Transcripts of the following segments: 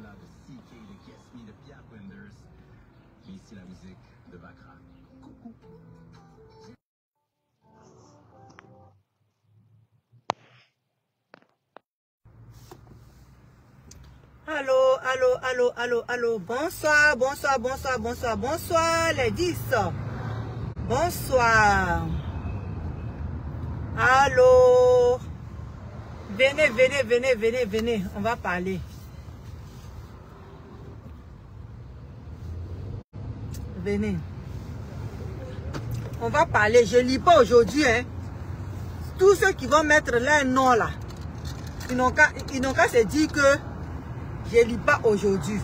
là de CK, de Kiss Me, de Pierre Wenders, mais ici la musique de Vakra. Coucou. Allô, allô, allô, allô, allô, bonsoir, bonsoir, bonsoir, bonsoir, bonsoir, les 10. Bonsoir. Allô. Venez, venez, venez, venez, venez, on va parler. Venez. On va parler, je ne lis pas aujourd'hui, hein. Tous ceux qui vont mettre leur nom là, ils n'ont qu'à se dire que je ne lis pas aujourd'hui.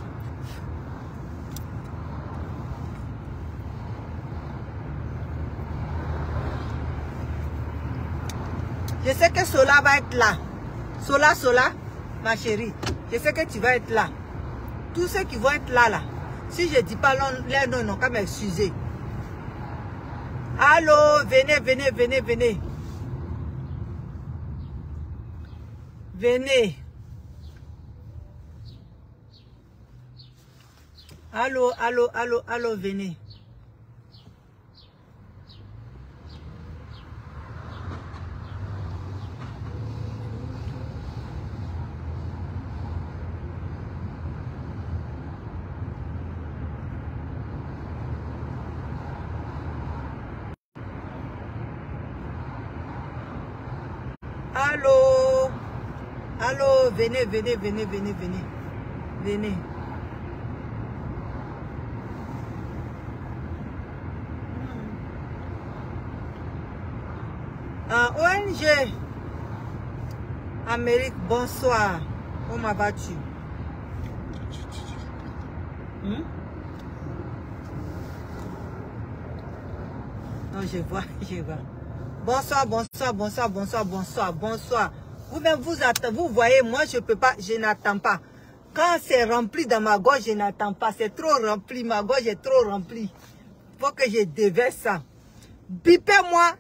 Je sais que Sola va être là. Sola, ma chérie. Je sais que tu vas être là. Tous ceux qui vont être là, si je ne dis pas leur nom, ils n'ont qu'à m'excuser. Allô, venez, venez, venez, venez. Venez. Allô, allô, allô, allô, venez. Allô. Allô, venez, venez, venez, venez, venez. Venez. ONG Amérique, bonsoir. Comment vas-tu? Non, je vois, je vois. Bonsoir, bonsoir, bonsoir, bonsoir, bonsoir, bonsoir. Vous-même, vous voyez, moi, je peux pas, je n'attends pas. Quand c'est rempli dans ma gorge, je n'attends pas. C'est trop rempli, ma gorge est trop remplie. Il faut que je déverse ça. Bipez-moi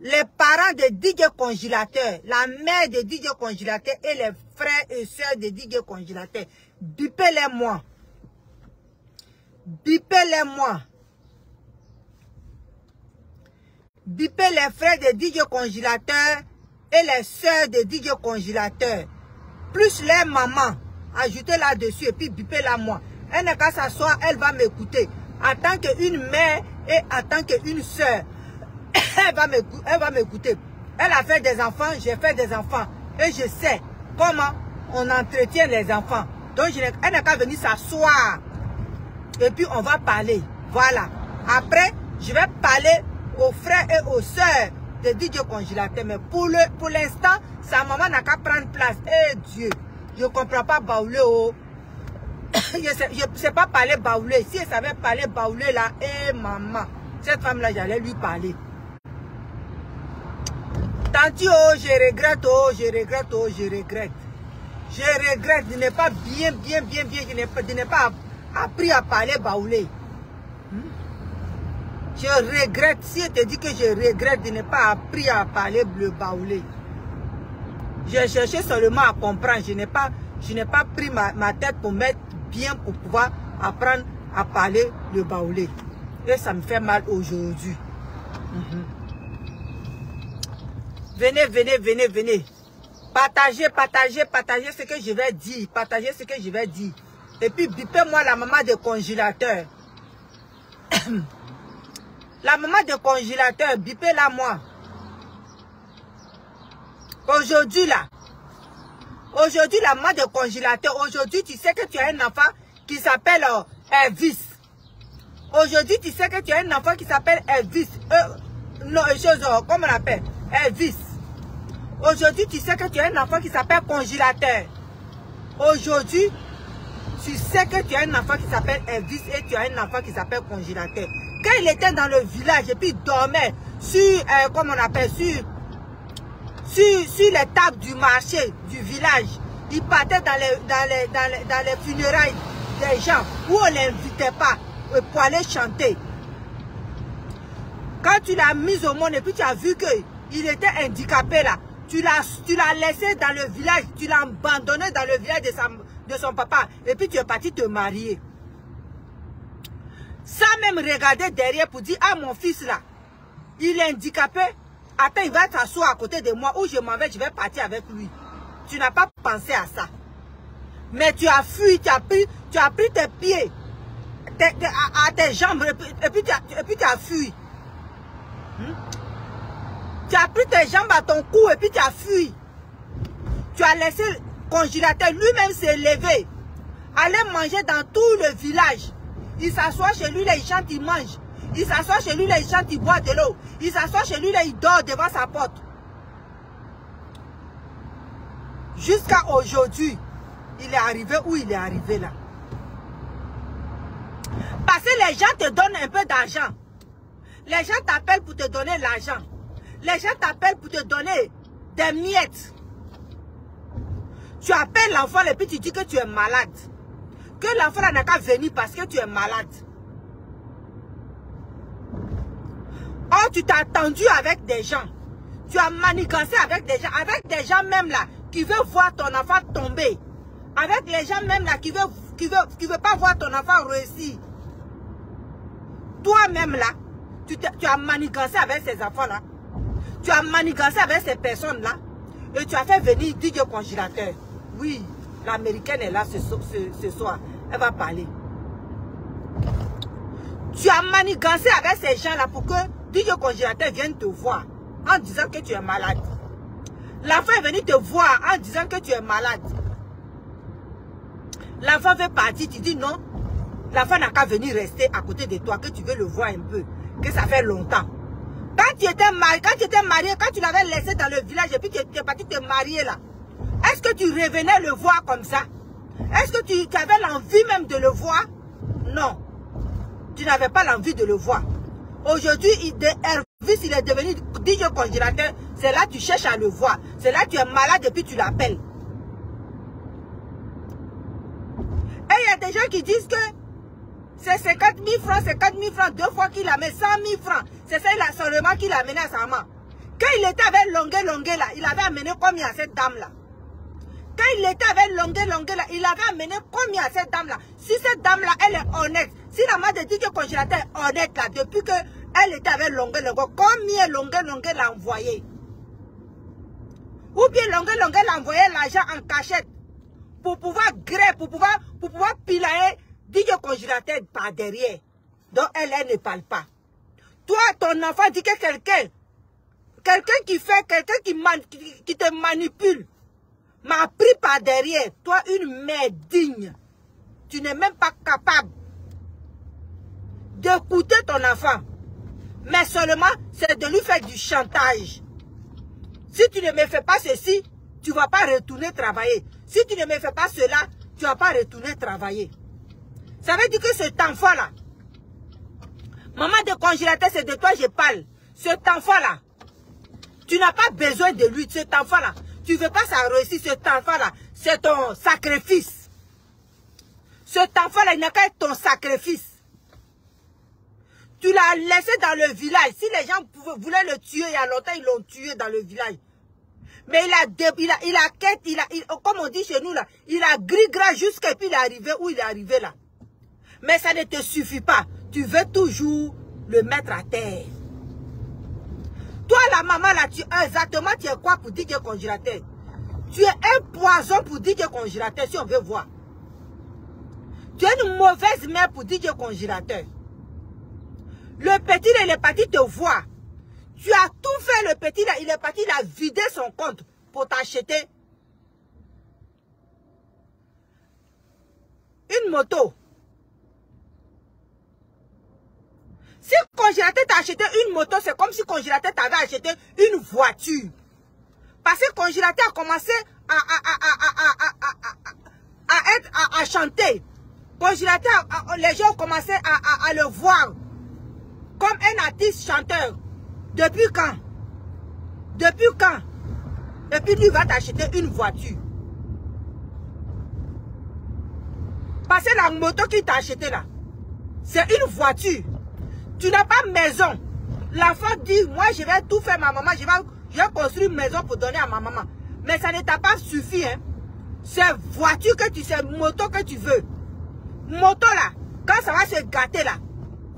les parents de DJ Congélateur, la mère de DJ Congélateur et les frères et sœurs de DJ Congélateur. Bipez-les-moi. Bipez-les-moi. Bipez les frères de DJ Congélateur et les sœurs de DJ Congélateur. Plus les mamans. Ajoutez là-dessus et puis bipez-la moi. Elle n'a qu'à s'asseoir, elle va m'écouter. En tant qu'une mère et en tant qu'une sœur. Elle va m'écouter. Elle a fait des enfants, j'ai fait des enfants. Et je sais comment on entretient les enfants. Donc elle n'a qu'à venir s'asseoir. Et puis on va parler. Voilà. Après, je vais parler aux frères et aux sœurs de DJ Congélateur. Mais pour l'instant, sa maman n'a qu'à prendre place. Eh Dieu, je ne comprends pas baoulé. Oh. Je ne sais pas parler baoulé. Si elle savait parler baoulé là, eh maman, cette femme-là, j'allais lui parler. Tanti, oh, je regrette, oh, je regrette, oh, je regrette. Je regrette de ne pas de ne pas appris à parler baoulé. Je regrette, si je te dis que je regrette de ne pas appris à parler le baoulé. J'ai cherché seulement à comprendre. Je n'ai pas pris ma tête pour mettre bien pour pouvoir apprendre à parler le baoulé. Et ça me fait mal aujourd'hui. Venez, venez, venez, venez. Partagez, partagez, partagez ce que je vais dire. Partagez ce que je vais dire. Et puis, bipez-moi la maman de Congélateur. La maman de Congélateur, bipez-la moi. Aujourd'hui, là. Aujourd'hui, la maman de Congélateur. Aujourd'hui, tu sais que tu as un enfant qui s'appelle Elvis. Aujourd'hui, tu sais que tu as un enfant qui s'appelle Elvis. Non, comment on appelle? Elvis. Aujourd'hui, tu sais que tu as un enfant qui s'appelle Congélateur. Aujourd'hui, tu sais que tu as un enfant qui s'appelle Elvis et tu as un enfant qui s'appelle Congélateur. Quand il était dans le village et puis il dormait sur, comment on appelle, sur les tables du marché du village, il partait dans les funérailles des gens où on ne l'invitait pas pour aller chanter. Quand tu l'as mis au monde et puis tu as vu qu'il était handicapé là, tu l'as laissé dans le village, tu l'as abandonné dans le village de son papa. Et puis tu es parti te marier. Sans même regarder derrière pour dire, ah mon fils là, il est handicapé. Attends, il va s'asseoir à côté de moi ou je m'en vais, je vais partir avec lui. Tu n'as pas pensé à ça. Mais tu as fui, tu as pris tes pieds à tes jambes et puis tu as fui. Tu as pris tes jambes à ton cou et puis tu as fui. Tu as laissé le congélateur lui-même se lever. Aller manger dans tout le village. Il s'assoit chez lui, là, il chante, il mange. Il s'assoit chez lui, là, il chante, il boit de l'eau. Il s'assoit chez lui, là, il dort devant sa porte. Jusqu'à aujourd'hui, il est arrivé où il est arrivé là. Parce que les gens te donnent un peu d'argent. Les gens t'appellent pour te donner l'argent. Les gens t'appellent pour te donner des miettes. Tu appelles l'enfant et puis tu dis que tu es malade. Que l'enfant n'a qu'à venir parce que tu es malade. Or, tu t'es attendu avec des gens. Tu as manigancé avec des gens. Avec des gens même là qui veulent voir ton enfant tomber. Avec les gens même là qui veulent pas voir ton enfant réussir. Toi-même là, tu as manigancé avec ces enfants-là. Tu as manigancé avec ces personnes-là. Et tu as fait venir DJ Congélateur. Oui, l'américaine est là ce soir. Elle va parler. Tu as manigancé avec ces gens-là pour que DJ Congélateur vienne te voir en disant que tu es malade. L'enfant est venu te voir en disant que tu es malade. L'enfant veut partir, tu dis non. L'enfant n'a qu'à venir rester à côté de toi, que tu veux le voir un peu, que ça fait longtemps. Quand tu étais marié, quand tu l'avais laissé dans le village et puis tu es parti te marier là, est-ce que tu revenais le voir comme ça? Est-ce que tu avais l'envie même de le voir? Non. Tu n'avais pas l'envie de le voir. Aujourd'hui, Hervis, il est devenu DJ Congélateur. C'est là que tu cherches à le voir. C'est là que tu es malade et puis tu l'appelles. Et il y a des gens qui disent que c'est 50 000 francs, 50 000 francs, 2 fois qu'il a mis 100 000 francs. C'est ça seulement qu'il a amené à sa maman. Quand il était avec Longué là, il avait amené combien à cette dame là? Quand il était avec Longué là, il avait amené combien à cette dame là? Si cette dame là, elle est honnête, si la mère de DJ Congélateur est honnête là, depuis qu'elle était avec Longué, combien Longué l'a envoyé? Ou bien Longué l'a envoyé l'argent en cachette pour pouvoir greffer, pour pouvoir pilayer DJ Congélateur par derrière. Donc elle ne parle pas. Toi, ton enfant dit que quelqu'un qui te manipule, m'a pris par derrière. Toi, une mère digne. Tu n'es même pas capable d'écouter ton enfant. Mais seulement, c'est de lui faire du chantage. Si tu ne me fais pas ceci, tu ne vas pas retourner travailler. Si tu ne me fais pas cela, tu ne vas pas retourner travailler. Ça veut dire que cet enfant-là, maman de Congélateur, c'est de toi que je parle. Cet enfant-là, tu n'as pas besoin de lui. Cet enfant-là, tu ne veux pas ça réussir. Cet enfant-là, c'est ton sacrifice. Cet enfant-là, il n'a qu'à être ton sacrifice. Tu l'as laissé dans le village. Si les gens voulaient le tuer il y a longtemps, ils l'ont tué dans le village. Mais comme on dit chez nous là, il a gris-gras jusqu'à puis il est arrivé où il est arrivé là. Mais ça ne te suffit pas. Tu veux toujours le mettre à terre. Toi, la maman, là, tu es quoi pour DJ Congélateur? Tu es un poison pour DJ Congélateur, si on veut voir. Tu es une mauvaise mère pour DJ Congélateur. Le petit, là, il est parti te voir. Tu as tout fait, le petit, là, il est parti, il a vidé son compte pour t'acheter une moto. Si Congélateur t'a acheté une moto, c'est comme si Congélateur t'avait acheté une voiture. Parce que Congélateur a commencé à chanter. Congélateur, les gens ont commencé à le voir comme un artiste chanteur. Depuis quand? Depuis quand? Et puis lui va t'acheter une voiture. Parce que la moto qu'il t'a acheté là, c'est une voiture. Tu n'as pas maison. L'enfant dit, moi je vais tout faire ma maman, je vais construire une maison pour donner à ma maman. Mais ça ne t'a pas suffi. Hein? C'est voiture que tu sais, moto que tu veux. Moto là, quand ça va se gâter là,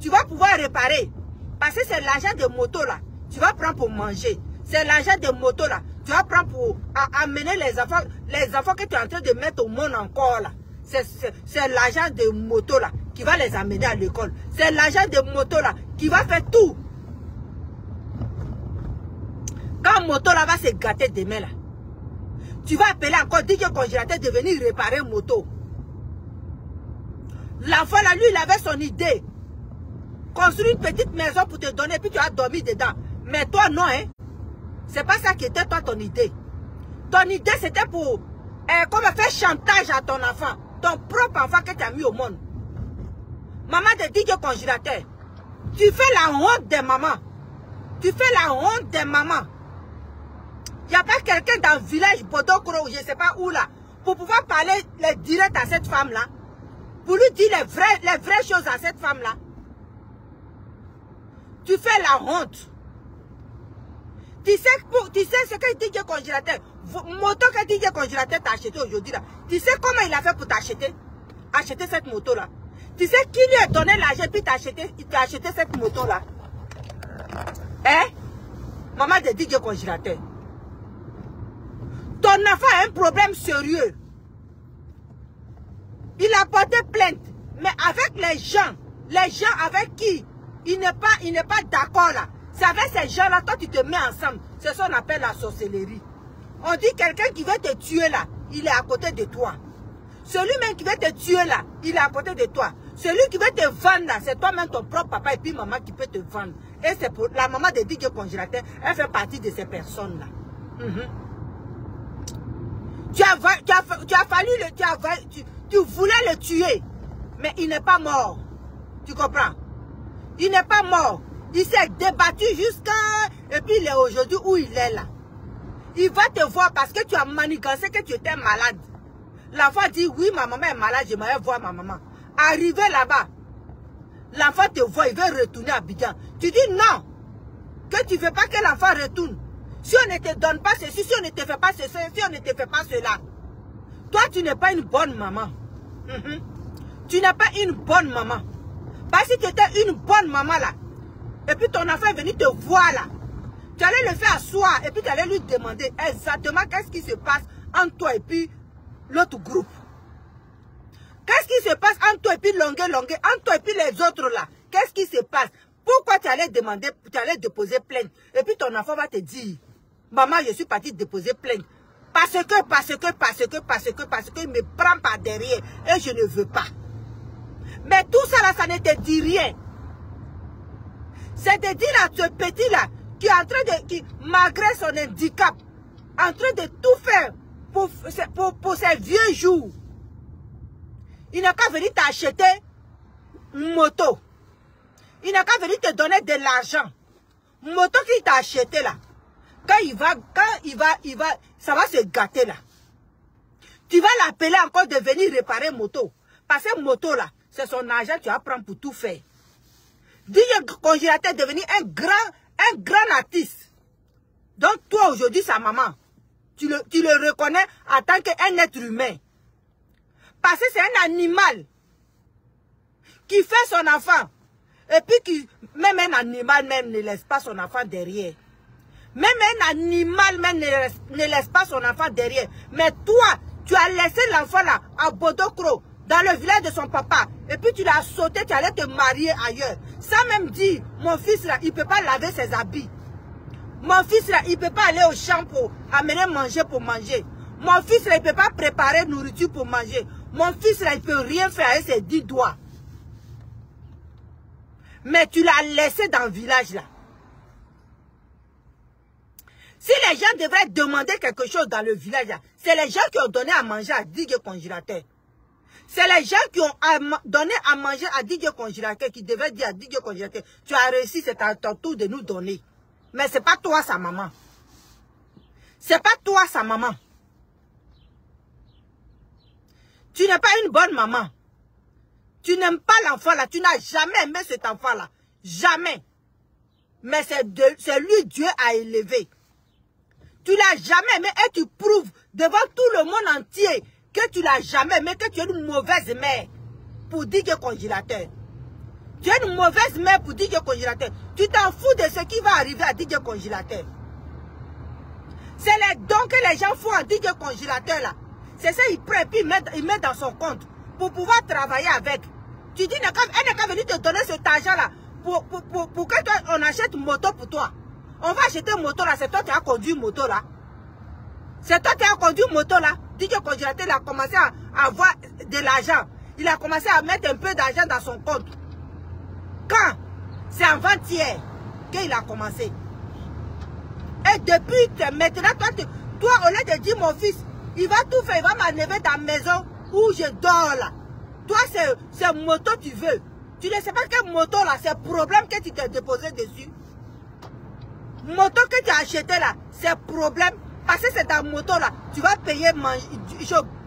tu vas pouvoir réparer. Parce que c'est l'argent de moto là, tu vas prendre pour manger. C'est l'argent de moto là, tu vas prendre pour amener les enfants que tu es en train de mettre au monde encore là. C'est l'argent de moto là qui va les amener à l'école. C'est l'argent de moto là qui va faire tout. Quand moto là va se gâter demain là, tu vas appeler encore DJ Congélateur de venir réparer moto. L'enfant là, lui, il avait son idée. Construire une petite maison pour te donner, puis tu as dormi dedans. Mais toi, non, hein. C'est pas ça qui était toi, ton idée. Ton idée, c'était pour comme faire chantage à ton enfant. Ton propre enfant que tu as mis au monde. Maman de DJ Congélateur. Tu fais la honte des mamans. Tu fais la honte des mamans. Il n'y a pas quelqu'un dans le village Bodokro, je ne sais pas où là, pour pouvoir parler les directs à cette femme-là. Pour lui dire les vraies choses à cette femme-là. Tu fais la honte. Tu sais ce que DJ Congélateur, moto que DJ Congélateur t'a acheté aujourd'hui là. Tu sais comment il a fait pour t'acheter? Acheter cette moto-là. Tu sais qui lui a donné l'argent puis il t'a acheté cette moto-là? Hein? Maman de DJ Congélateur. Ton enfant a un problème sérieux. Il a porté plainte. Mais avec les gens avec qui il n'est pas d'accord là. C'est avec ces gens-là, toi tu te mets ensemble. C'est ce qu'on appelle la sorcellerie. On dit quelqu'un qui veut te tuer là, il est à côté de toi. Celui-même qui veut te tuer là, il est à côté de toi. Celui qui veut te vendre là, c'est toi-même ton propre papa et puis maman qui peut te vendre. Et c'est pour la maman de DJ Congélateur, elle fait partie de ces personnes-là. Tu voulais le tuer, mais il n'est pas mort. Tu comprends? Il n'est pas mort. Il s'est débattu jusqu'à... Et puis il est aujourd'hui où il est là. Il va te voir parce que tu as manigancé que tu étais malade. L'enfant dit, oui, ma maman est malade, j'aimerais voir ma maman. Arrivé là-bas, l'enfant te voit, il veut retourner à Abidjan. Tu dis non, que tu ne veux pas que l'enfant retourne. Si on ne te donne pas ceci, si on ne te fait pas ceci, si on ne te fait pas cela. Toi, tu n'es pas une bonne maman. Tu n'es pas une bonne maman. Parce que si tu étais une bonne maman là, et puis ton enfant est venu te voir là, tu allais le faire asseoir et puis tu allais lui demander exactement qu'est-ce qui se passe entre toi et puis l'autre groupe. Qu'est-ce qui se passe entre toi et puis Longué, entre toi et puis les autres là? Qu'est-ce qui se passe? Pourquoi tu allais demander, tu allais déposer plainte? Et puis ton enfant va te dire, maman, je suis partie déposer plainte. Parce que il me prend par derrière et je ne veux pas. Mais tout ça là, ça ne te dit rien. C'est de dire à ce petit là, qui est en train de, qui, malgré son handicap, en train de tout faire pour ses vieux jours. Il n'a qu'à venir t'acheter une moto. Il n'a qu'à venir te donner de l'argent. Moto qu'il t'a acheté là. Quand il va, ça va se gâter là. Tu vas l'appeler encore de venir réparer moto. Parce que moto là, c'est son argent, tu vas prendre pour tout faire. DJ Congélateur est devenu un grand artiste. Donc toi aujourd'hui, sa maman, tu le reconnais en tant qu'un être humain. Parce que c'est un animal qui fait son enfant. Et puis même un animal même ne laisse pas son enfant derrière. Même un animal même ne laisse pas son enfant derrière. Mais toi, tu as laissé l'enfant là, à Bodokro, dans le village de son papa. Et puis tu l'as sauté, tu allais te marier ailleurs. Sans même dire, mon fils là, il ne peut pas laver ses habits. Mon fils là, il ne peut pas aller au champ pour amener manger pour manger. Mon fils là, il ne peut pas préparer nourriture pour manger. Mon fils là, il ne peut rien faire avec ses 10 doigts. Mais tu l'as laissé dans le village là. Si les gens devraient demander quelque chose dans le village là, c'est les gens qui ont donné à manger à DJ Congélateur. C'est les gens qui ont donné à manger à DJ Congélateur qui devraient dire à DJ Congélateur, tu as réussi, c'est à ton tour de nous donner. Mais ce n'est pas toi sa maman. Ce n'est pas toi sa maman. Tu n'es pas une bonne maman. Tu n'aimes pas l'enfant là. Tu n'as jamais aimé cet enfant là. Jamais. Mais c'est lui Dieu a élevé. Tu l'as jamais aimé et tu prouves devant tout le monde entier que tu l'as jamais, mais que tu es une mauvaise mère pour DJ Congélateur. Tu es une mauvaise mère pour DJ Congélateur. Tu t'en fous de ce qui va arriver à DJ Congélateur. C'est les dons que les gens font à DJ Congélateur là. C'est ça, il prend et puis il met dans son compte pour pouvoir travailler avec. Tu dis, elle n'est qu'à venir te donner cet argent là pour que toi, on achète une moto pour toi. On va acheter une moto là, c'est toi qui as conduit une moto là. C'est toi qui as conduit une moto là. DJ Congélateur, il a commencé à avoir de l'argent. Il a commencé à mettre un peu d'argent dans son compte. Quand? C'est avant-hier qu'il a commencé. Et depuis maintenant, toi, au lieu de dire mon fils, il va tout faire, il va m'enlever dans la maison où je dors là. Toi, c'est moto tu veux. Tu ne sais pas quelle moto là, c'est problème que tu t'es déposé dessus. Moto que tu as acheté là, c'est problème. Parce que c'est ta moto là, tu vas payer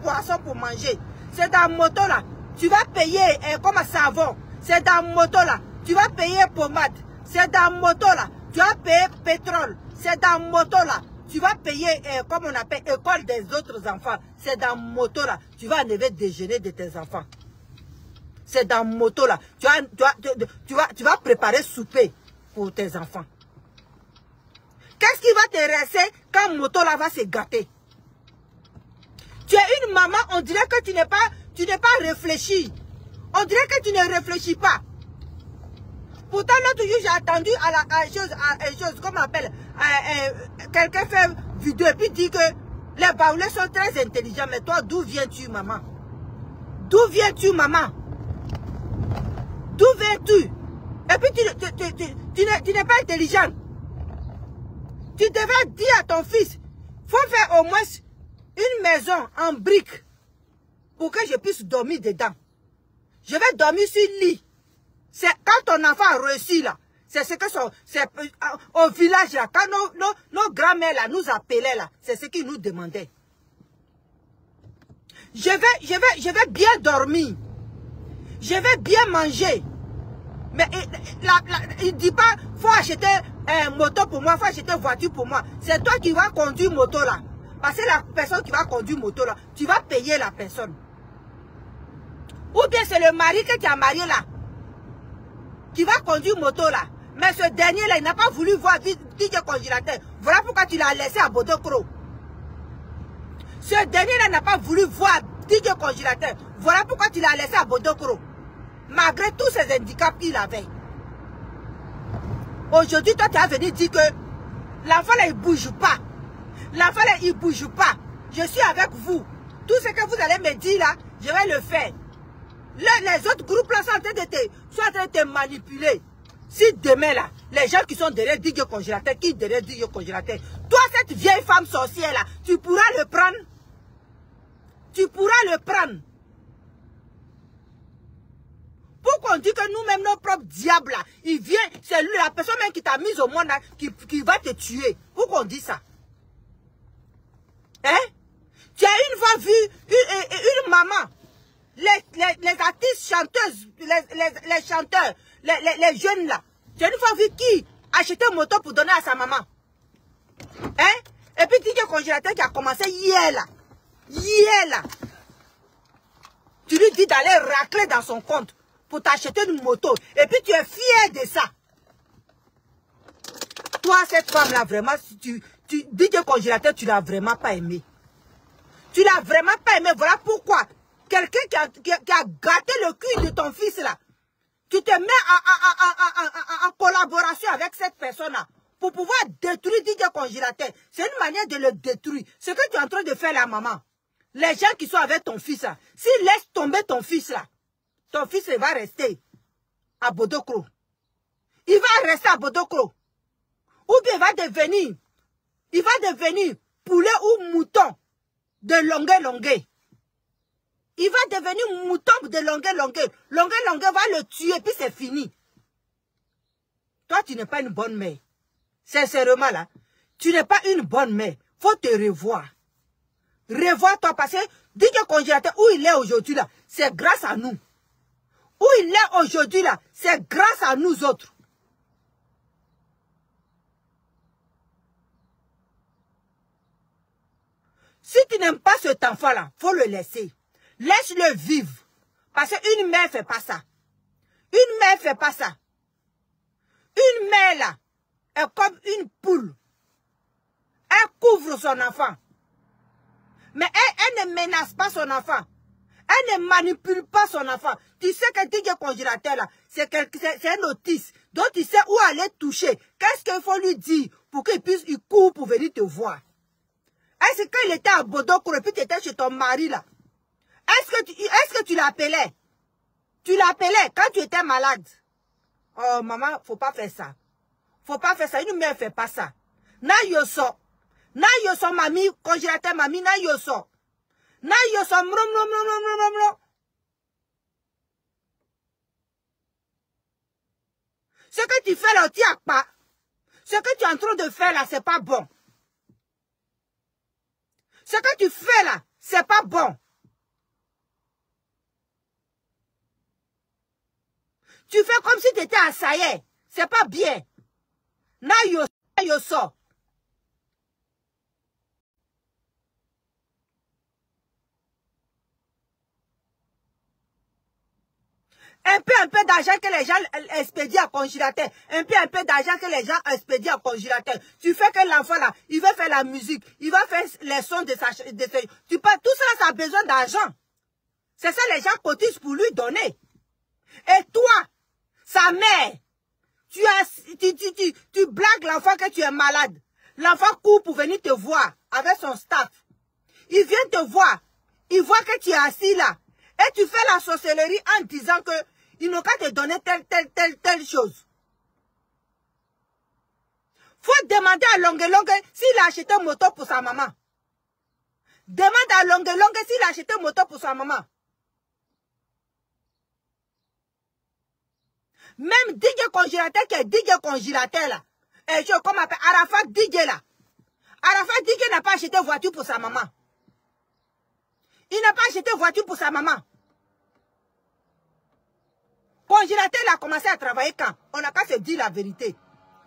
poisson pour manger. C'est ta moto là, tu vas payer comme un savon. C'est ta moto là, tu vas payer pommade. C'est ta moto là, tu vas payer pétrole. C'est dans moto là, tu vas payer, comme on appelle, école des autres enfants. C'est dans moto là, tu vas enlever déjeuner de tes enfants. C'est dans moto là, tu vas préparer souper pour tes enfants. Qu'est-ce qui va te rester quand moto là va se gâter? Tu es une maman, on dirait que tu n'es pas réfléchi. On dirait que tu ne réfléchis pas. Pourtant, l'autre jour, j'ai attendu à une chose, comment on appelle, quelqu'un fait vidéo et puis dit que les Baoulés sont très intelligents. Mais toi, d'où viens-tu, maman? D'où viens-tu, maman? D'où viens-tu? Et puis, tu n'es pas intelligent. Tu devrais dire à ton fils, faut faire au moins une maison en briques pour que je puisse dormir dedans. Je vais dormir sur le lit. C'est quand ton enfant a réussi là, c'est ce que au village là, quand nos grands-mères là nous appelaient là, c'est ce qu'ils nous demandaient. Je vais bien dormir. Je vais bien manger. Mais il dit pas, faut acheter moto pour moi, faut acheter voiture pour moi. C'est toi qui vas conduire moto là. Parce que la personne qui va conduire moto là, tu vas payer la personne. Ou bien c'est le mari que tu as marié là, qui va conduire moto là. Mais ce dernier là, il n'a pas voulu voir DJ Congélateur. Voilà pourquoi tu l'as laissé à Bodokro. Ce dernier là n'a pas voulu voir DJ Congélateur. Voilà pourquoi tu l'as laissé à Bodokro. Malgré tous ces handicaps qu'il avait. Aujourd'hui, toi, tu as venu dire que l'enfant là, il ne bouge pas. L'enfant là, il ne bouge pas. Je suis avec vous. Tout ce que vous allez me dire là, je vais le faire. Les autres groupes là sont en train de te manipuler. Si demain là, les gens qui sont derrière DJ Congélateur, qui derrière DJ Congélateur, toi, cette vieille femme sorcière là, tu pourras le prendre. Tu pourras le prendre. Pourquoi on dit que nous-mêmes, nos propres diables là, il vient, c'est lui, la personne même qui t'a mise au monde là, qui va te tuer. Pourquoi on dit ça? Hein? Tu as une fois vu une maman, les artistes chanteuses, les chanteurs, les jeunes là, tu as une fois vu qui achetait une moto pour donner à sa maman? Hein? Et puis DJ Congélateur qui a commencé hier là. Hier là. Tu lui dis d'aller racler dans son compte pour t'acheter une moto. Et puis tu es fier de ça. Toi, cette femme-là, vraiment, DJ Congélateur, tu l'as vraiment pas aimé. Tu l'as vraiment pas aimé. Voilà pourquoi. Quelqu'un qui a gâté le cul de ton fils là. Tu te mets en collaboration avec cette personne-là pour pouvoir détruire DJ Congélateur. C'est une manière de le détruire. Ce que tu es en train de faire là, maman. Les gens qui sont avec ton fils là, s'ils laissent tomber ton fils là, ton fils il va rester à Bodokro. Il va rester à Bodokro. Ou bien il va devenir poulet ou mouton de longueur. Il va devenir mouton de longueur. Longueur va le tuer, puis c'est fini. Toi, tu n'es pas une bonne mère. Sincèrement, là, tu n'es pas une bonne mère. Faut te revoir. Revois-toi, parce que DJ Congélateur, où il est aujourd'hui, là, c'est grâce à nous. Où il est aujourd'hui, là, c'est grâce à nous autres. Si tu n'aimes pas cet enfant-là, il faut le laisser. Laisse-le vivre. Parce qu'une mère ne fait pas ça. Une mère ne fait pas ça. Une mère là est comme une poule. Elle couvre son enfant. Mais elle ne menace pas son enfant. Elle ne manipule pas son enfant. Tu sais que DJ Congélateur là, c'est un autiste. Donc tu sais où aller toucher. Qu'est-ce qu'il faut lui dire pour qu'il court pour venir te voir. Est-ce qu'il était à Bodokour et puis tu étais chez ton mari là? Est-ce que tu l'appelais? Tu l'appelais quand tu étais malade? Oh maman, faut pas faire ça. Faut pas faire ça. Une mère ne fait pas ça. Na yoso. Na yoso mami, congélateur mami, na yoso. Na yoso mrom. Ce que tu fais là, tu n'as pas. Ce que tu es en train de faire là, c'est pas bon. Ce que tu fais là, c'est pas bon. Tu fais comme si tu étais à Saïe. C'est pas bien. Na yoso. Un peu d'argent que les gens expédient à congélateur. Un peu d'argent que les gens expédient à congélateur. Tu fais que l'enfant là, il va faire la musique. Il va faire les sons de sa... tout ça, ça a besoin d'argent. C'est ça, les gens cotisent pour lui donner. Et toi, sa mère, tu blagues l'enfant que tu es malade. L'enfant court pour venir te voir avec son staff. Il vient te voir. Il voit que tu es assis là. Et tu fais la sorcellerie en disant que ils n'ont qu'à te donner telle chose. Faut demander à Longue s'il a acheté une moto pour sa maman. Demande à Longue s'il a acheté une moto pour sa maman. Même DJ Congélateur qui est DJ Congélateur là. Et comme appelle Arafat DJ là. Arafat DJ n'a pas acheté une voiture pour sa maman. Il n'a pas acheté une voiture pour sa maman. Congélateur, il a commencé à travailler quand? On n'a qu'à se dire la vérité.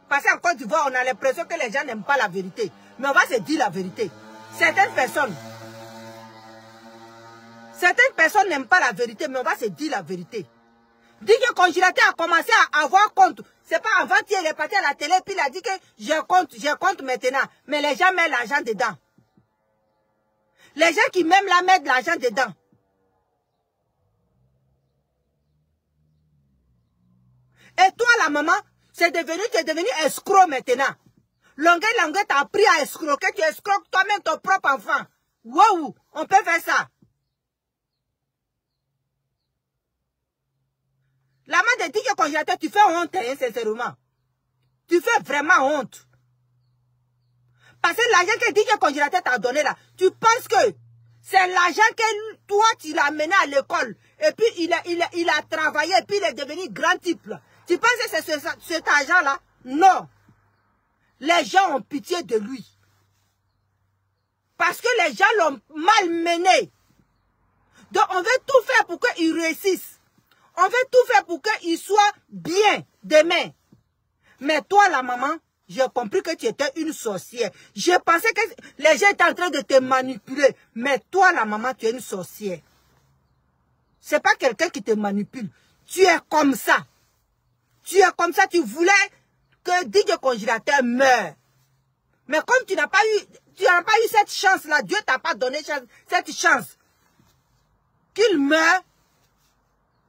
Parce qu'en Côte d'Ivoire, on a l'impression que les gens n'aiment pas la vérité. Mais on va se dire la vérité. Certaines personnes n'aiment pas la vérité, mais on va se dire la vérité. DJ Congélateur a commencé à avoir compte. C'est pas avant-hier, il est parti à la télé, puis il a dit que j'ai compte maintenant. Mais les gens mettent l'argent dedans. Les gens qui m'aiment là mettent l'argent dedans. Et toi, la maman, tu es devenu escroc maintenant. Longue t'a appris à escroquer, tu escroques toi-même ton propre enfant. Wow, on peut faire ça. La main de DJ Congélateur, tu fais honte, hein, sincèrement. Tu fais vraiment honte. Parce que l'argent que DJ Congélateur t'a donné là, tu penses que c'est l'argent que toi, tu l'as mené à l'école. Et puis, il a travaillé, et puis il est devenu grand type. Là. Tu penses que c'est cet argent-là? Non. Les gens ont pitié de lui. Parce que les gens l'ont mal mené. Donc, on veut tout faire pour qu'il réussisse. On veut tout faire pour qu'il soit bien demain. Mais toi, la maman, j'ai compris que tu étais une sorcière. Je pensais que les gens étaient en train de te manipuler. Mais toi, la maman, tu es une sorcière. C'est pas quelqu'un qui te manipule. Tu es comme ça. Tu es comme ça. Tu voulais que DJ Congélateur meure. Mais comme tu n'as pas eu cette chance-là, Dieu t'a pas donné cette chance qu'il meure,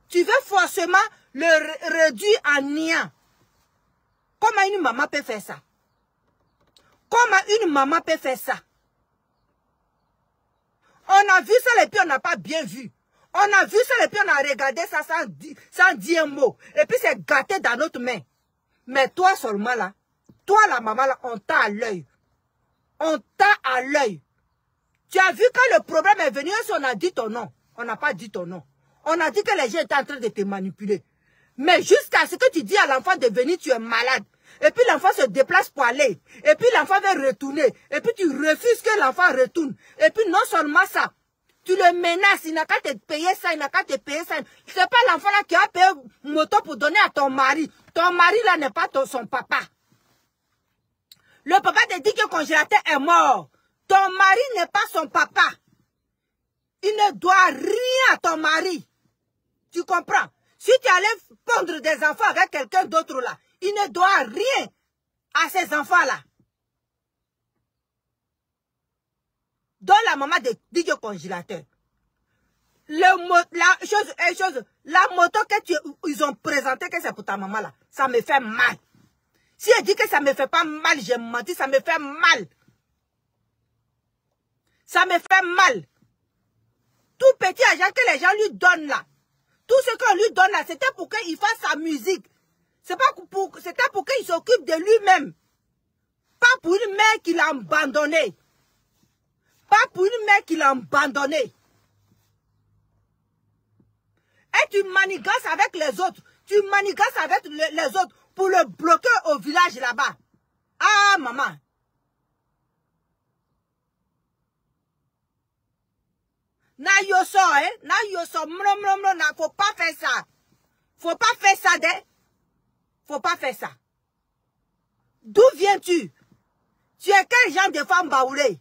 tu veux forcément le réduire en néant. Comment une maman peut faire ça? Comment une maman peut faire ça? On a vu ça et puis on n'a pas bien vu. On a vu ça et puis on a regardé ça sans dire un mot. Et puis c'est gâté dans notre main. Mais toi seulement là, toi la maman là, on t'a à l'œil. On t'a à l'œil. Tu as vu quand le problème est venu, si on a dit ton nom. On n'a pas dit ton nom. On a dit que les gens étaient en train de te manipuler. Mais jusqu'à ce que tu dis à l'enfant de venir, tu es malade. Et puis l'enfant se déplace pour aller. Et puis l'enfant veut retourner. Et puis tu refuses que l'enfant retourne. Et puis non seulement ça, tu le menaces, il n'a qu'à te payer ça, il n'a qu'à te payer ça. C'est pas l'enfant là qui a payé une moto pour donner à ton mari. Ton mari là n'est pas son papa. Le papa te dit que le congélateur est mort. Ton mari n'est pas son papa. Il ne doit rien à ton mari. Tu comprends? Si tu allais pondre des enfants avec quelqu'un d'autre là, il ne doit rien à ces enfants-là. Donne la maman de DJ Congélateur. La moto que ils ont présentée que c'est pour ta maman là, ça me fait mal. Si elle dit que ça me fait pas mal, j'ai menti, ça me fait mal. Ça me fait mal. Tout petit argent que les gens lui donnent là, tout ce qu'on lui donne là, c'était pour qu'il fasse sa musique. C'était pour qu'il s'occupe de lui-même. Pas pour une mère qui l'a abandonné. Pas pour une mère qui l'a abandonné. Et tu manigances avec les autres. Tu manigances avec les autres pour le bloquer au village là-bas. Ah, maman. Na yoso, hein? Na yoso, faut pas faire ça. Faut pas faire ça, faut pas faire ça. D'où viens-tu? Tu es quel genre de femme baoulée?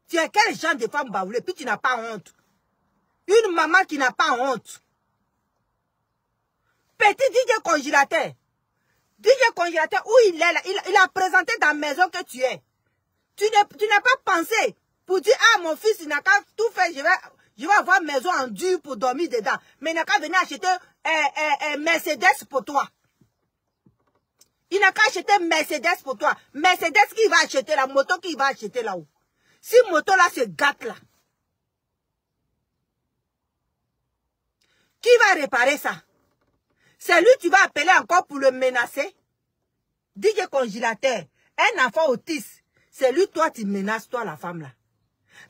Tu es quel genre de femme baoulée? Puis tu n'as pas honte. Une maman qui n'a pas honte. Petit DJ Congélateur. DJ Congélateur, où il est là? Il a présenté dans la maison que tu es. Tu n'as pas pensé pour dire, ah, mon fils, il n'a qu'à tout faire, je vais avoir une maison en dur pour dormir dedans. Mais il n'a qu'à venir acheter Mercedes pour toi. Il n'a qu'à acheter Mercedes pour toi. Mercedes qui va acheter, la moto qui va acheter là-haut. Si moto là se gâte là, qui va réparer ça? C'est lui tu vas appeler encore pour le menacer? DJ Congélateur, un enfant autiste, c'est lui toi tu menaces toi la femme là.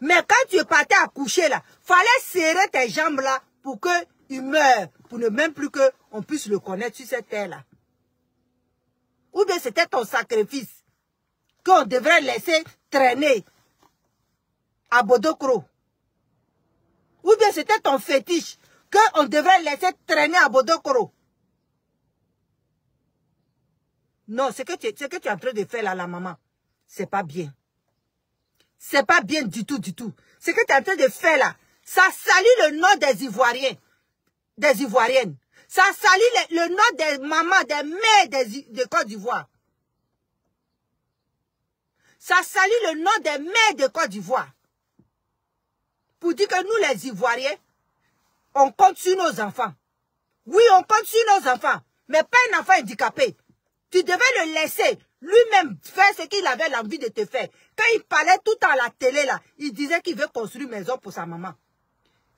Mais quand tu es parti accoucher là, fallait serrer tes jambes là pour qu'il meure, pour ne même plus qu'on puisse le connaître sur cette terre là. Ou bien c'était ton sacrifice qu'on devrait laisser traîner à Bodokro. Ou bien c'était ton fétiche qu'on devrait laisser traîner à Bodokro. Non, ce que tu es en train de faire là, la maman, c'est pas bien. C'est pas bien du tout, du tout. Ce que tu es en train de faire là, ça salit le nom des Ivoiriens, des Ivoiriennes. Ça salit le nom des mamans, des mères de Côte d'Ivoire. Ça salit le nom des mères de Côte d'Ivoire. Pour dire que nous les Ivoiriens, on compte sur nos enfants. Oui, on compte sur nos enfants, mais pas un enfant handicapé. Tu devais le laisser lui-même faire ce qu'il avait l'envie de te faire. Quand il parlait tout à la télé, là, il disait qu'il veut construire une maison pour sa maman.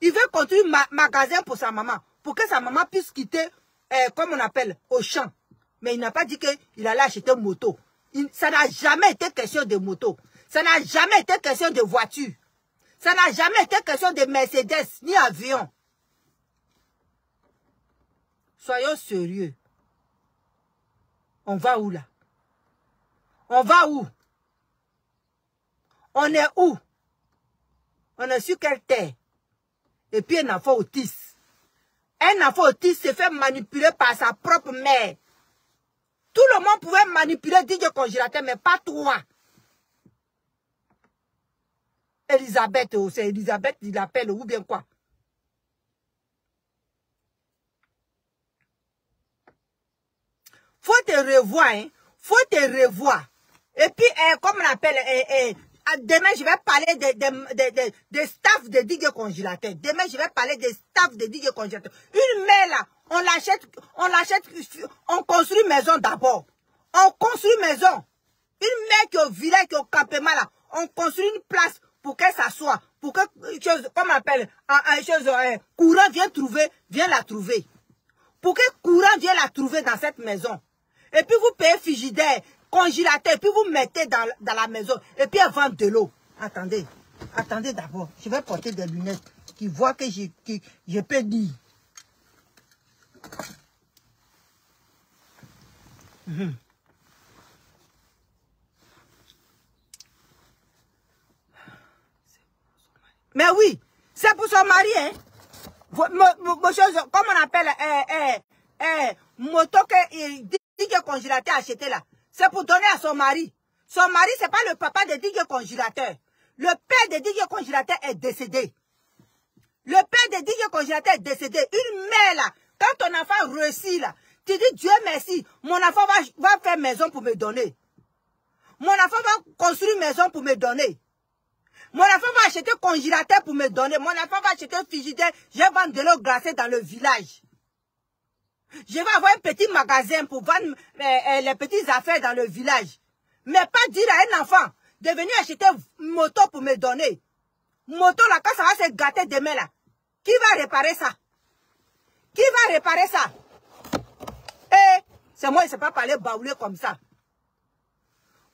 Il veut construire un magasin pour sa maman, pour que sa maman puisse quitter, comme on appelle, au champ. Mais il n'a pas dit qu'il allait acheter une moto. Ça n'a jamais été question de moto. Ça n'a jamais été question de voiture. Ça n'a jamais été question de Mercedes, ni avion. Soyons sérieux. On va où là? On va où? On est où? On est sur quelle terre? Et puis un enfant autiste. Un enfant autiste se fait manipuler par sa propre mère. Tout le monde pouvait manipuler DJ Congélateur, mais pas toi. Elisabeth, c'est Elisabeth, il l'appelle ou bien quoi? Faut te revoir, hein. Faut te revoir. Et puis, comme on appelle, demain, je vais parler des staff de DJ Congélateur. Demain, je vais parler des staff de DJ Congélateur. Une mère là, on l'achète, on construit maison d'abord. On construit maison. Une mère qui est au village, qui est au campement là, on construit une place pour qu'elle s'assoie. Pour que, comme on appelle, courant vient la trouver. Pour que courant vienne la trouver dans cette maison. Et puis vous payez frigidaire, congélateur, et puis vous mettez dans la maison. Et puis elle vend de l'eau. Attendez, attendez d'abord. Je vais porter des lunettes qui voient que je peux dire. Mais oui, c'est pour son mari, hein. Comme on appelle, moto que DJ Congélateur a acheté là. C'est pour donner à son mari. Son mari, c'est pas le papa de DJ Congélateur. Le père de DJ Congélateur est décédé. Le père de DJ Congélateur est décédé. Une mère là, quand ton enfant réussit là, tu dis Dieu merci, mon enfant va faire maison pour me donner. Mon enfant va construire maison pour me donner. Mon enfant va acheter congélateur pour me donner. Mon enfant va acheter frigidaire. Je vais vendre de l'eau glacée dans le village. Je vais avoir un petit magasin pour vendre les petites affaires dans le village. Mais pas dire à un enfant de venir acheter une moto pour me donner. Moto là, quand ça va se gâter demain là, qui va réparer ça? Qui va réparer ça? Eh, c'est moi, il ne sait pas parler baoulé comme ça.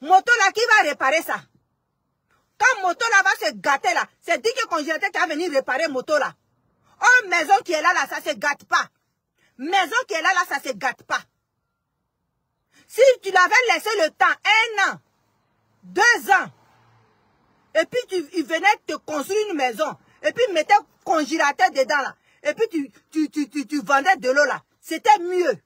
Moto là, qui va réparer ça? Quand moto là va se gâter là, c'est dit que congélateur qui va venir réparer moto là. Oh, maison qui est là, ça se gâte pas. Maison qui est là, ça se gâte pas. Si tu l'avais laissé le temps, 1 an, 2 ans, et puis il venait te construire une maison, et puis mettait congélateur dedans là, et puis tu vendais de l'eau là, c'était mieux.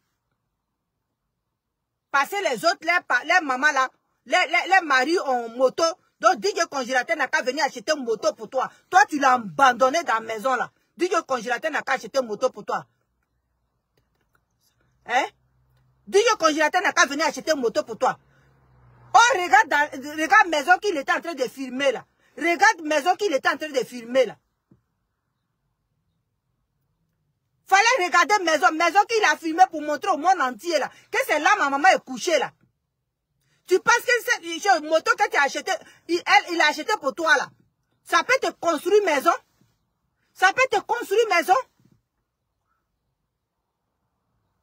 Parce que les autres, les mamans là, les maris ont moto, donc dis que congélateur n'a qu'à venir acheter une moto pour toi. Toi, tu l'as abandonné dans la maison là. Dis que congélateur n'a qu'à acheter une moto pour toi. Hein? Dis que congélateur n'a qu'à venir acheter une moto pour toi. Oh, regarde maison qu'il était en train de filmer là. Regarde maison qu'il était en train de filmer là. Fallait regarder maison qu'il a filmé pour montrer au monde entier là. Que c'est là ma maman est couchée là. Tu penses que cette moto que tu as acheté, il a acheté pour toi là. Ça peut te construire maison. Ça peut te construire maison.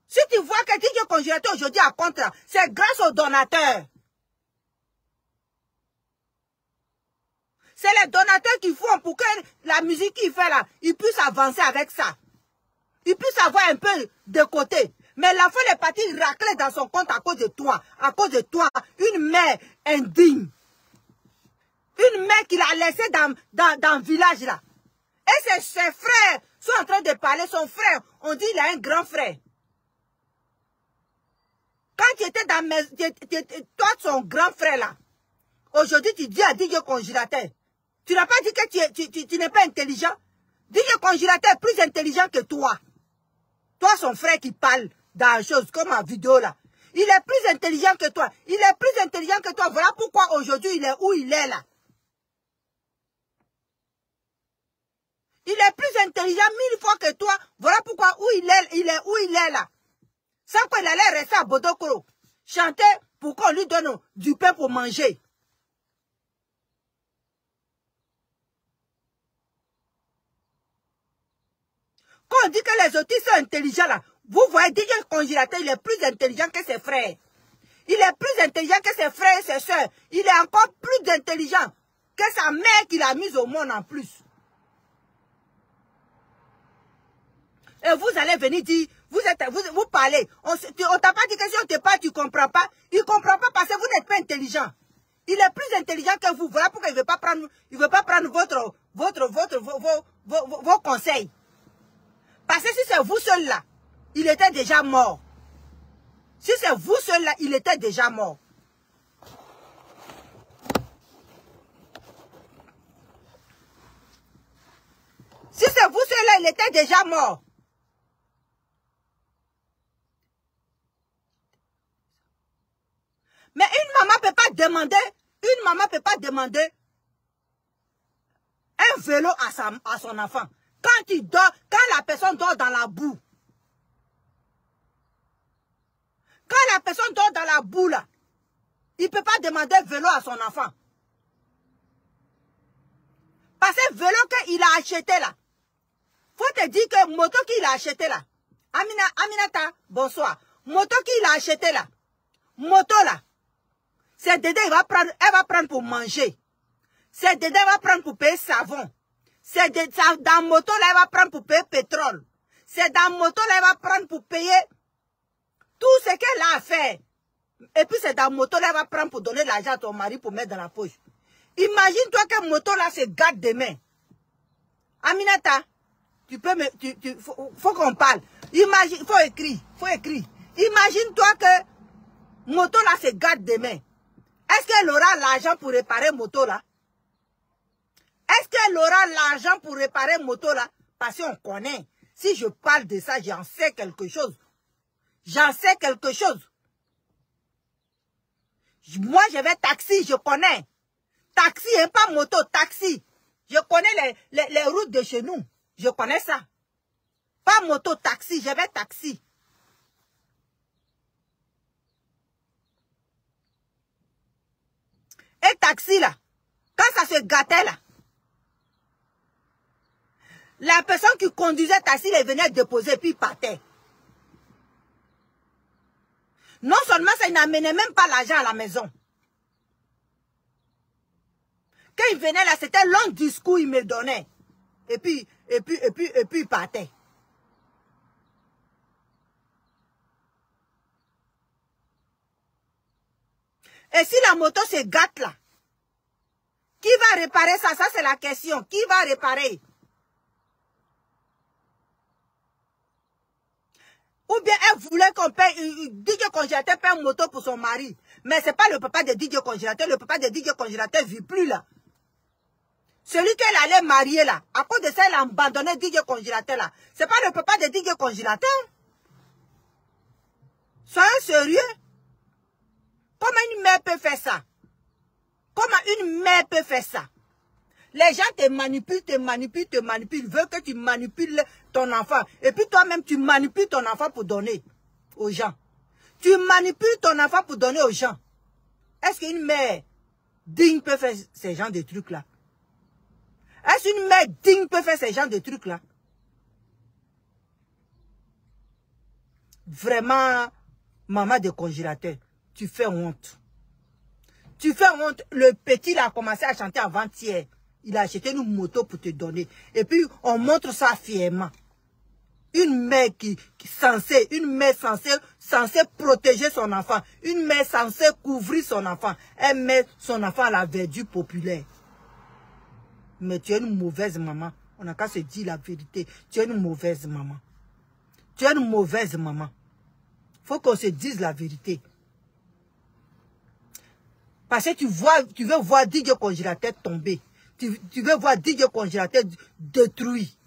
Si tu vois que tu es congélateur aujourd'hui à compte là, c'est grâce aux donateurs. C'est les donateurs qui font pour que la musique qu'il fait là, il puisse avancer avec ça. Il puisse avoir un peu de côté. Mais l'enfant est parti racler dans son compte à cause de toi. À cause de toi, une mère indigne. Une mère qu'il a laissée dans le village là. Et ses frères sont en train de parler. Son frère, on dit il a un grand frère. Quand tu étais dans toi, son grand frère là, aujourd'hui tu dis à DJ Congélateur, tu n'as pas dit que tu n'es pas intelligent. DJ Congélateur est plus intelligent que toi. Toi, son frère qui parle dans la chose, comme en vidéo là. Il est plus intelligent que toi. Il est plus intelligent que toi. Voilà pourquoi aujourd'hui il est où il est là. Il est plus intelligent 1000 fois que toi. Voilà pourquoi où il est où il est là. Sans qu'il allait rester à Bodokoro. Chanter pour qu'on lui donne du pain pour manger. Quand on dit que les autistes sont intelligents là, vous voyez DJ Congélateur, il est plus intelligent que ses frères. Il est plus intelligent que ses frères et ses soeurs. Il est encore plus intelligent que sa mère qu'il a mise au monde en plus. Et vous allez venir dire, vous parlez. On t'a pas dit que si on te parle, tu ne comprends pas. Il ne comprend pas parce que vous n'êtes pas intelligent. Il est plus intelligent que vous. Voilà pourquoi il ne veut pas prendre vos conseils. Parce que si c'est vous seul là, il était déjà mort. Si c'est vous seul là, il était déjà mort. Si c'est vous seul là, il était déjà mort. Mais une maman peut pas demander un vélo à son enfant. Quand la personne dort dans la boue. Quand la personne dort dans la boue là, il ne peut pas demander un vélo à son enfant. Parce que le vélo qu'il a acheté là, faut te dire que moto qu'il a acheté là, Aminata, bonsoir. Moto qu'il a acheté là, moto là, c'est Dédé, elle va prendre pour manger. C'est Dédé, elle va prendre pour payer savon. C'est dans moto là, elle va prendre pour payer pétrole. C'est dans moto là, elle va prendre pour payer tout ce qu'elle a à faire. Et puis c'est dans moto là, elle va prendre pour donner l'argent à ton mari pour mettre dans la poche. Imagine-toi que moto là se gâte demain. Aminata, faut qu'on parle. Imagine, faut écrire. Imagine-toi que moto là se gâte demain. Est-ce qu'elle aura l'argent pour réparer moto là? Est-ce qu'elle aura l'argent pour réparer moto là? Parce qu'on connaît. Si je parle de ça, j'en sais quelque chose. J'en sais quelque chose. Moi, je vais taxi, je connais. Taxi, hein, pas moto, taxi. Je connais les routes de chez nous. Je connais ça. Pas moto, taxi, je vais taxi. Et taxi là, quand ça se gâtait là, la personne qui conduisait taxi, elle venait déposer puis partait. Non seulement ça, il n'amenait même pas l'argent à la maison. Quand il venait là, c'était un long discours, il me donnait. Et puis, il partait. Et si la moto se gâte là, qui va réparer ça? Ça, c'est la question. Qui va réparer? Ou bien elle voulait qu'on paye, DJ Congélateur paye une moto pour son mari. Mais ce n'est pas le papa de DJ Congélateur. Le papa de DJ Congélateur ne vit plus là. Celui qu'elle allait marier là, à cause de ça, elle a abandonné DJ Congélateur là. Ce n'est pas le papa de DJ Congélateur. Soyez sérieux. Comment une mère peut faire ça? Comment une mère peut faire ça? Les gens te manipulent, Ils veulent que tu manipules ton enfant. Et puis toi-même, tu manipules ton enfant pour donner aux gens. Tu manipules ton enfant pour donner aux gens. Est-ce qu'une mère digne peut faire ces genres de trucs-là? Est-ce qu'une mère digne peut faire ces genres de trucs-là? Vraiment, maman de congélateur, tu fais honte. Tu fais honte. Le petit, il a commencé à chanter avant-hier. Il a acheté une moto pour te donner. Et puis, on montre ça fièrement. Une mère censée protéger son enfant. Une mère censée couvrir son enfant. Elle met son enfant à la verdure populaire. Mais tu es une mauvaise maman. On n'a qu'à se dire la vérité. Tu es une mauvaise maman. Tu es une mauvaise maman. Il faut qu'on se dise la vérité. Parce que tu veux voir DJ Congélateur tomber. Tu veux voir DJ Congélateur détruit.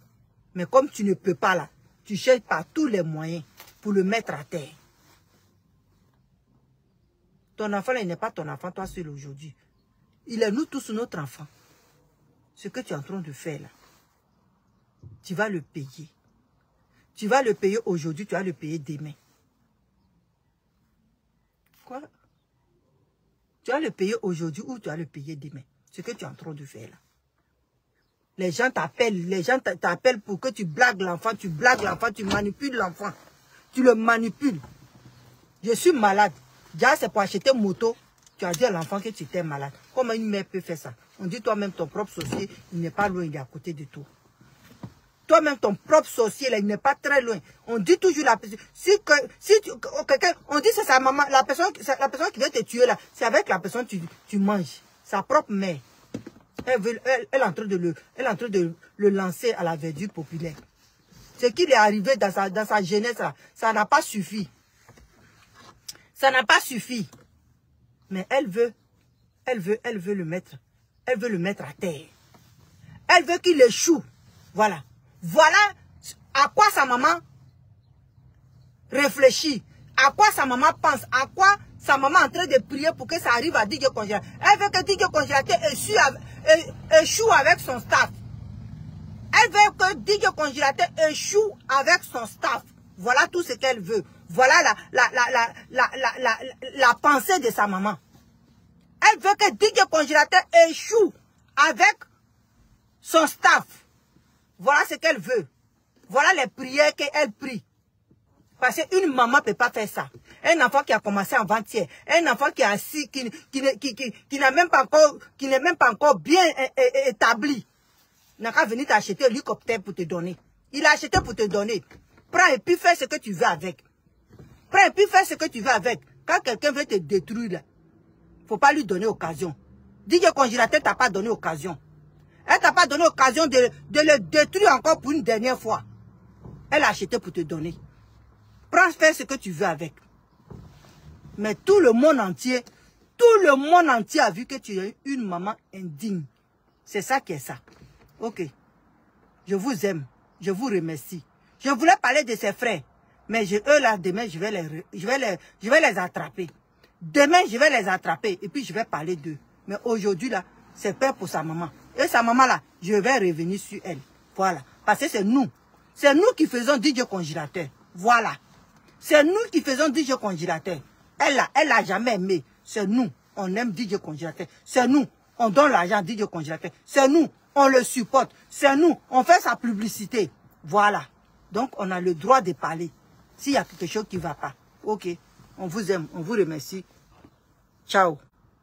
Mais comme tu ne peux pas là, tu cherches par tous les moyens pour le mettre à terre. Ton enfant là, il n'est pas ton enfant, toi seul aujourd'hui. Il est nous tous notre enfant. Ce que tu es en train de faire là, tu vas le payer. Tu vas le payer aujourd'hui, tu vas le payer demain. Quoi? Tu vas le payer aujourd'hui ou tu vas le payer demain. Ce que tu es en train de faire là. Les gens t'appellent pour que tu blagues l'enfant, tu manipules l'enfant. Tu le manipules. Je suis malade. Déjà, c'est pour acheter une moto. Tu as dit à l'enfant que tu étais malade. Comment une mère peut faire ça? On dit toi-même, ton propre sorcier, il n'est pas loin, il est à côté de toi. Toi-même, ton propre sorcier, là, il n'est pas très loin. On dit toujours la personne. On dit c'est sa maman, la personne qui veut te tuer là, c'est avec la personne que tu manges. Sa propre mère. Elle est en train de le lancer à la verdure populaire. Ce qui lui est arrivé dans sa jeunesse là, ça n'a pas suffi. Ça n'a pas suffi. Mais elle veut le mettre. Elle veut le mettre à terre. Elle veut qu'il échoue. Voilà. Voilà à quoi sa maman réfléchit. À quoi sa maman pense. À quoi sa maman est en train de prier pour que ça arrive à DJ Congélateur. Elle veut que DJ Congélateur échoue avec son staff. Elle veut que DJ Congélateur échoue avec son staff. Voilà tout ce qu'elle veut. Voilà la pensée de sa maman. Elle veut que DJ Congélateur échoue avec son staff. Voilà ce qu'elle veut. Voilà les prières qu'elle prie. Parce qu'une maman ne peut pas faire ça. Un enfant qui a commencé avant-hier, un enfant qui est assis, qui n'est même pas encore bien établi, n'a qu'à venir t'acheter un hélicoptère pour te donner. Il a acheté pour te donner. Prends et puis fais ce que tu veux avec. Prends et puis fais ce que tu veux avec. Quand quelqu'un veut te détruire, il ne faut pas lui donner occasion. DJ Congélateur t'a pas donné occasion. Elle t'a pas donné occasion de le détruire encore pour une dernière fois. Elle a acheté pour te donner. Prends, fais ce que tu veux avec. Mais tout le monde entier Tout le monde entier a vu que tu es une maman indigne. C'est ça qui est ça. Ok. Je vous aime. Je vous remercie. Je voulais parler de ses frères. Mais eux là, demain, je vais les attraper. Demain, je vais les attraper. Et puis, je vais parler d'eux. Mais aujourd'hui, là, c'est peur pour sa maman. Et sa maman, là, je vais revenir sur elle. Voilà. Parce que c'est nous. C'est nous qui faisons DJ congélateur. Voilà. C'est nous qui faisons DJ congélateur. Elle l'a jamais aimé. C'est nous. On aime DJ congélateur. C'est nous. On donne l'argent à DJ congélateur. C'est nous. On le supporte. C'est nous. On fait sa publicité. Voilà. Donc, on a le droit de parler. S'il y a quelque chose qui ne va pas. Ok. On vous aime. On vous remercie. Ciao.